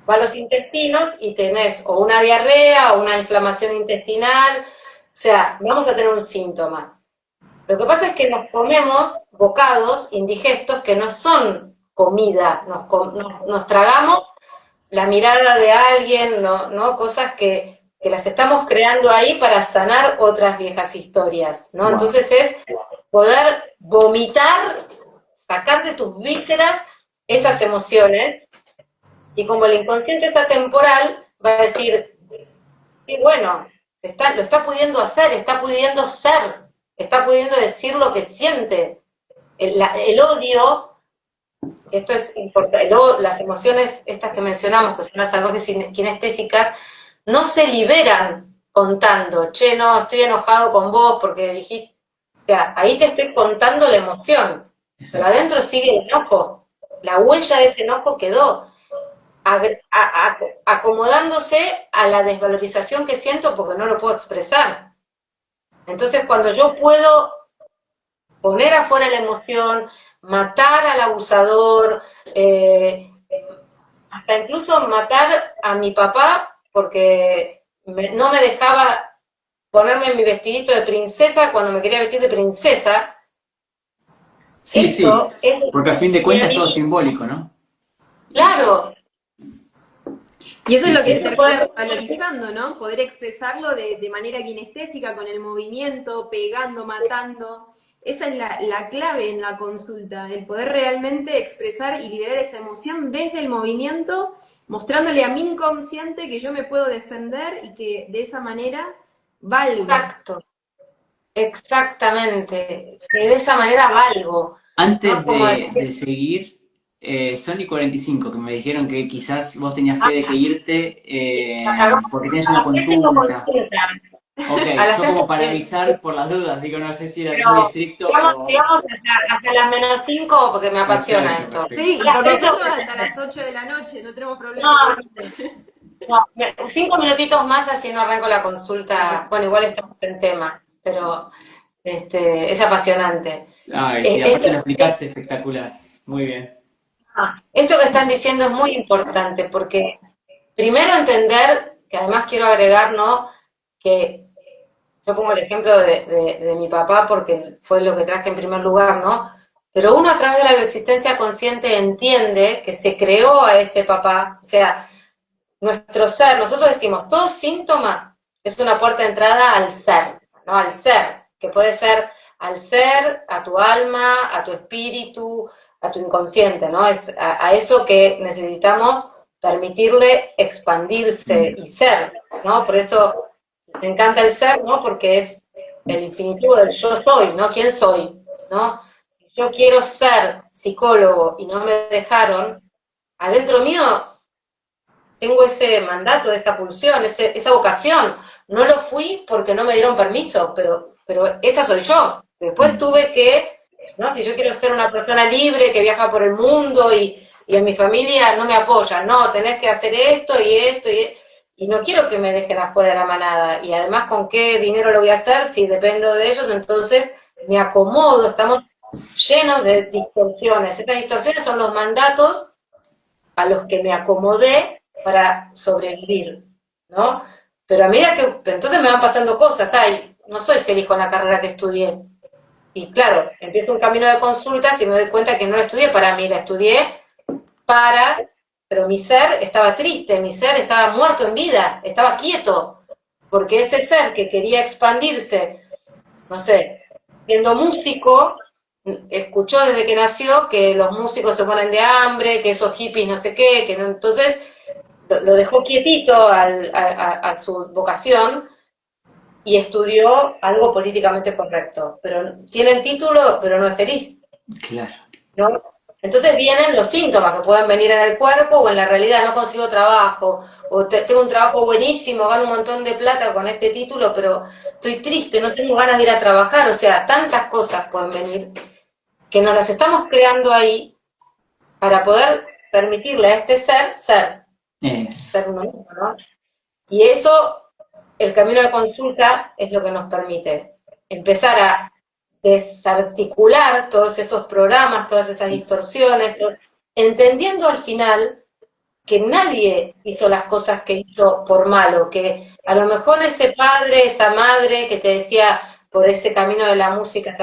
va a los intestinos y tenés o una diarrea o una inflamación intestinal, o sea, vamos a tener un síntoma. Lo que pasa es que nos comemos bocados indigestos que no son comida, nos tragamos la mirada de alguien, ¿no? Cosas que las estamos creando ahí para sanar otras viejas historias, ¿no? Wow. Entonces es poder vomitar, sacar de tus vísceras esas emociones, y como el inconsciente está temporal, va a decir, sí, bueno, lo está pudiendo hacer, está pudiendo ser, está pudiendo decir lo que siente. El odio, esto es importante, las emociones estas que mencionamos, que son las salvajes kinestésicas, no se liberan contando, che, no, estoy enojado con vos porque dijiste, o sea, ahí te estoy contando la emoción, pero adentro sigue el enojo, la huella de ese enojo quedó, acomodándose a la desvalorización que siento porque no lo puedo expresar. Entonces cuando yo puedo poner afuera la emoción, matar al abusador, hasta incluso matar a mi papá porque no me dejaba ponerme mi vestidito de princesa cuando me quería vestir de princesa. Sí, eso sí, porque a fin de cuentas es todo simbólico, ¿no? Claro. Y eso es lo que se fue valorizando, ¿no? Poder expresarlo de manera kinestésica, con el movimiento, pegando, matando. Esa es la clave en la consulta, el poder realmente expresar y liberar esa emoción desde el movimiento, mostrándole a mi inconsciente que yo me puedo defender y que de esa manera valgo. Exacto, exactamente, que de esa manera valgo. Antes de seguir, Son y 45, que me dijeron que quizás vos tenías fe de que irte porque tienes una Tengo consulta. consulta. Ok, A las yo 3 como para avisar por las dudas, digo, no sé si era muy pero estricto o... digamos hasta las menos 5 porque me apasiona Perfecto, esto. perfecto. Sí, A las por 3 nosotros hasta las 8 de la noche, no tenemos problema. no, 5 minutitos más así no arranco la consulta. Bueno, igual estamos en tema, pero es apasionante. Ay, sí, Esto, aparte lo explicaste espectacular. Muy bien. esto que están diciendo es muy importante porque primero entender, que además quiero agregar, ¿no? Que yo pongo el ejemplo de mi papá porque fue lo que traje en primer lugar, ¿no? Pero uno a través de la bioexistencia consciente entiende que se creó a ese papá, o sea, nuestro ser, nosotros decimos, todo síntoma es una puerta de entrada al ser, ¿no? Al ser, que puede ser al ser, a tu alma, a tu espíritu, a tu inconsciente, ¿no? Es a eso que necesitamos permitirle expandirse y ser, ¿no? Por eso me encanta el ser, ¿no? Porque es el infinitivo del yo soy, ¿no? ¿Quién soy? ¿No? Si yo quiero ser psicólogo y no me dejaron, adentro mío tengo ese mandato, esa pulsión, esa vocación. No lo fui porque no me dieron permiso, pero esa soy yo. Después tuve que, ¿no? Si yo quiero ser una persona libre que viaja por el mundo y en mi familia no me apoyan, no, tenés que hacer esto y esto y no quiero que me dejen afuera de la manada. Y además, ¿con qué dinero lo voy a hacer? Si dependo de ellos, entonces me acomodo, estamos llenos de distorsiones. Estas distorsiones son los mandatos a los que me acomodé para sobrevivir, ¿no? Pero a medida que, pero entonces me van pasando cosas, ay, no soy feliz con la carrera que estudié. Y claro, empiezo un camino de consultas y me doy cuenta que no la estudié para mí, la estudié pero mi ser estaba triste, mi ser estaba muerto en vida, estaba quieto, porque ese ser que quería expandirse, no sé, siendo músico, escuchó desde que nació que los músicos se ponen de hambre, que esos hippies no sé qué, que no, entonces lo dejó quietito a su vocación y estudió algo políticamente correcto. Pero tiene el título, pero no es feliz, Claro. ¿no? Entonces vienen los síntomas que pueden venir en el cuerpo o en la realidad, no consigo trabajo, o tengo un trabajo buenísimo, gano un montón de plata con este título, pero estoy triste, no tengo ganas de ir a trabajar, o sea, tantas cosas pueden venir que nos las estamos creando ahí para poder permitirle a este ser uno mismo, ¿no? Y eso, el camino de consulta es lo que nos permite empezar a desarticular todos esos programas, todas esas distorsiones, entendiendo al final que nadie hizo las cosas que hizo por malo, que a lo mejor ese padre, esa madre que te decía por ese camino de la música,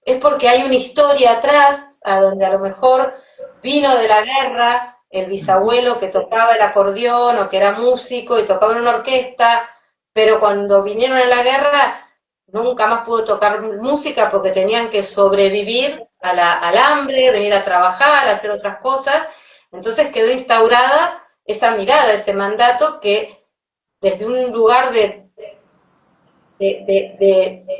es porque hay una historia atrás, a donde a lo mejor vino de la guerra el bisabuelo que tocaba el acordeón o que era músico y tocaba en una orquesta, pero cuando vinieron a la guerra nunca más pudo tocar música porque tenían que sobrevivir al hambre, venir a trabajar, hacer otras cosas. Entonces quedó instaurada esa mirada, ese mandato que desde un lugar de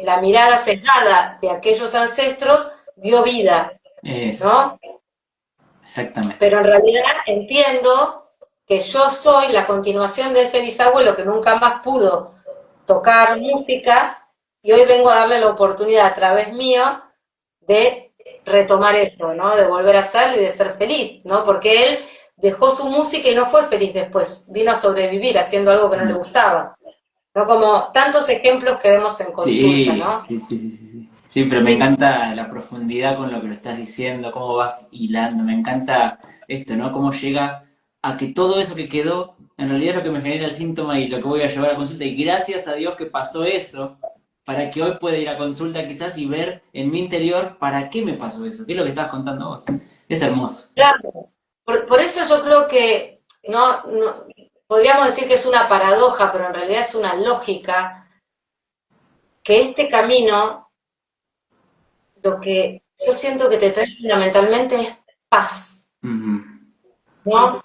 la mirada sesgada de aquellos ancestros dio vida, ¿no? Exactamente. Pero en realidad entiendo que yo soy la continuación de ese bisabuelo que nunca más pudo tocar música y hoy vengo a darle la oportunidad a través mío de retomar eso, ¿no? De volver a hacerlo y de ser feliz, ¿no? Porque él dejó su música y no fue feliz después, vino a sobrevivir haciendo algo que no le gustaba. ¿No? Como tantos ejemplos que vemos en consulta, ¿no? Sí. Sí, pero me encanta la profundidad con lo que lo estás diciendo, cómo vas hilando, me encanta esto, ¿no? Cómo llega a que todo eso que quedó, en realidad es lo que me genera el síntoma y lo que voy a llevar a consulta. Y gracias a Dios que pasó eso, para que hoy pueda ir a consulta quizás y ver en mi interior para qué me pasó eso, qué es lo que estabas contando vos. Es hermoso. Claro. Por eso yo creo que no, podríamos decir que es una paradoja, pero en realidad es una lógica, que este camino, lo que yo siento que te trae fundamentalmente es paz, ¿no?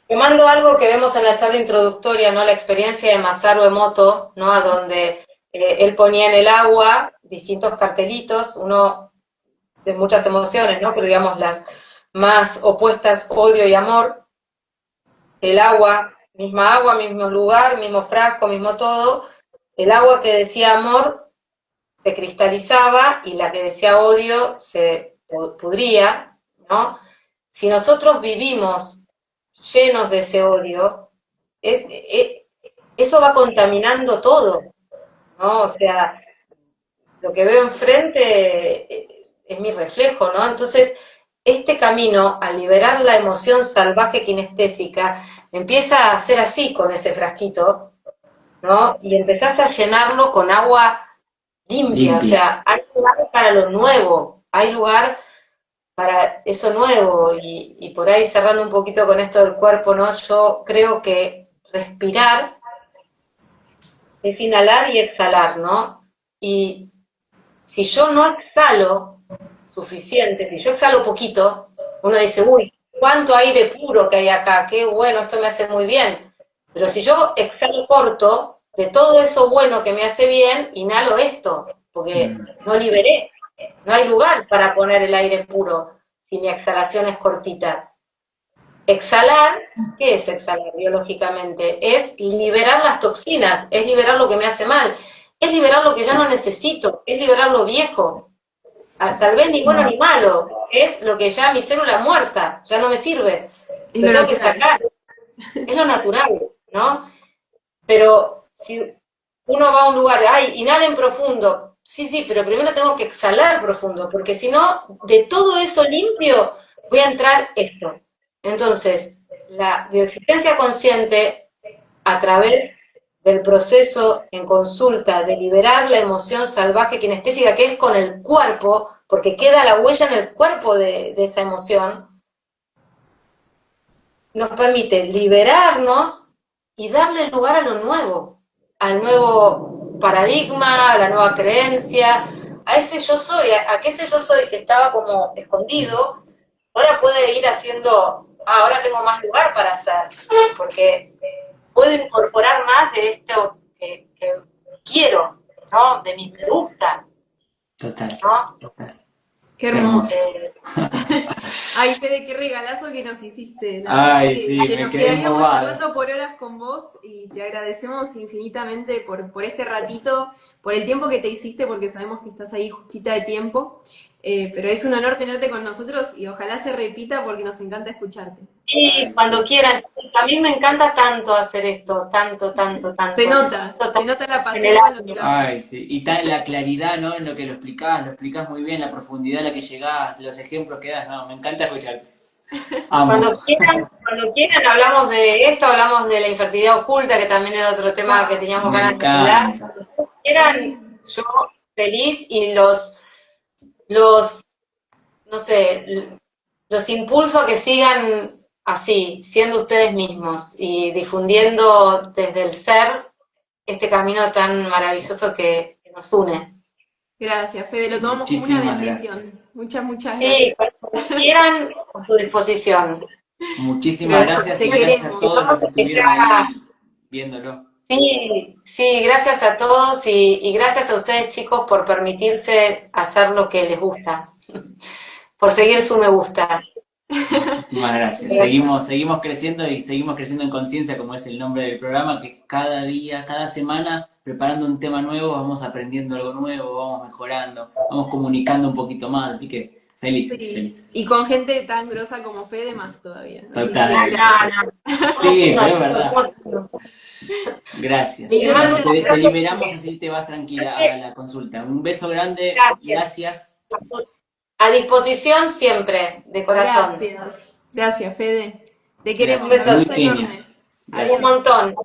Tomando algo que vemos en la charla introductoria, ¿no? La experiencia de Masaru Emoto, ¿no? A donde él ponía en el agua distintos cartelitos, uno de muchas emociones, ¿no? Pero digamos más opuestas, odio y amor. El agua, mismo lugar, mismo frasco, mismo todo. El agua que decía amor se cristalizaba y la que decía odio se pudría, ¿no? Si nosotros vivimos llenos de ese odio, eso va contaminando todo, ¿no? O sea, lo que veo enfrente es mi reflejo, ¿no? Entonces, este camino, al liberar la emoción salvaje kinestésica, empieza a hacer así con ese frasquito, ¿no? Y empezás a llenarlo con agua limpia, o sea, hay lugar para lo nuevo, hay lugar para eso nuevo, y por ahí cerrando un poquito con esto del cuerpo, ¿no? Yo creo que respirar es inhalar y exhalar, ¿no? Y si yo no exhalo suficiente, si yo exhalo poquito, uno dice, uy, cuánto aire puro que hay acá, qué bueno, esto me hace muy bien. Pero si yo exhalo corto, de todo eso bueno que me hace bien, inhalo esto, porque no liberé. No hay lugar para poner el aire puro si mi exhalación es cortita. Exhalar, ¿qué es exhalar biológicamente? Es liberar las toxinas, es liberar lo que me hace mal, es liberar lo que ya no necesito, es liberar lo viejo. Tal vez ni bueno ni malo, es lo que ya mi célula muerta, ya no me sirve. Lo tengo que sacar. Es lo natural, ¿no? Pero si uno va a un lugar, ay, inhalen profundo, sí, pero primero tengo que exhalar profundo, porque si no, de todo eso limpio, voy a entrar esto. Entonces, la bioexistencia consciente, a través del proceso en consulta de liberar la emoción salvaje kinestésica, que es con el cuerpo, porque queda la huella en el cuerpo de esa emoción, nos permite liberarnos y darle lugar a lo nuevo, al nuevo paradigma, a la nueva creencia, a ese yo soy, a que ese yo soy que estaba como escondido, ahora puede ir haciendo, ahora tengo más lugar para hacer, porque puedo incorporar más de esto que quiero, ¿no? De mi me gusta. Total. ¿No? Total. Qué hermoso. Ay, Fede, qué regalazo que nos hiciste. Ay, sí, que me nos quedé quedaríamos embobado. charlando por horas con vos y te agradecemos infinitamente por este ratito, por el tiempo que te hiciste, porque sabemos que estás ahí justita de tiempo. Pero es un honor tenerte con nosotros y ojalá se repita porque nos encanta escucharte. Sí, cuando quieran. A mí me encanta tanto hacer esto, tanto. Se nota la pasión con lo que lo haces. Ay, sí, y la claridad, ¿no? En lo que lo explicás muy bien, la profundidad a la que llegás, los ejemplos que das, no, me encanta escucharte. Cuando quieran hablamos de esto, hablamos de la infertilidad oculta, que también era otro tema que teníamos ganas de hablar. Cuando quieran, yo feliz, y no sé, los impulso a que sigan así, siendo ustedes mismos y difundiendo desde el ser este camino tan maravilloso que nos une. Gracias, Fede, lo tomamos como una bendición. Muchas gracias. Sí, cuando quieran, a tu disposición. Muchísimas gracias y gracias a todos los que estuvieron ahí viéndolo. Sí, gracias a todos y gracias a ustedes, chicos, por permitirse hacer lo que les gusta, por seguir su me gusta. Muchísimas gracias. Seguimos creciendo y seguimos creciendo en conciencia, como es el nombre del programa, que cada día, cada semana, preparando un tema nuevo, vamos aprendiendo algo nuevo, vamos mejorando, vamos comunicando un poquito más, así que felices. Y con gente tan grosa como Fede, más todavía. Total. Sí, pero es verdad. Gracias. Te liberamos, así te vas tranquila a la consulta. Un beso grande, gracias. A disposición siempre, de corazón. Gracias, Fede. Te queremos. Un beso enorme. Un montón.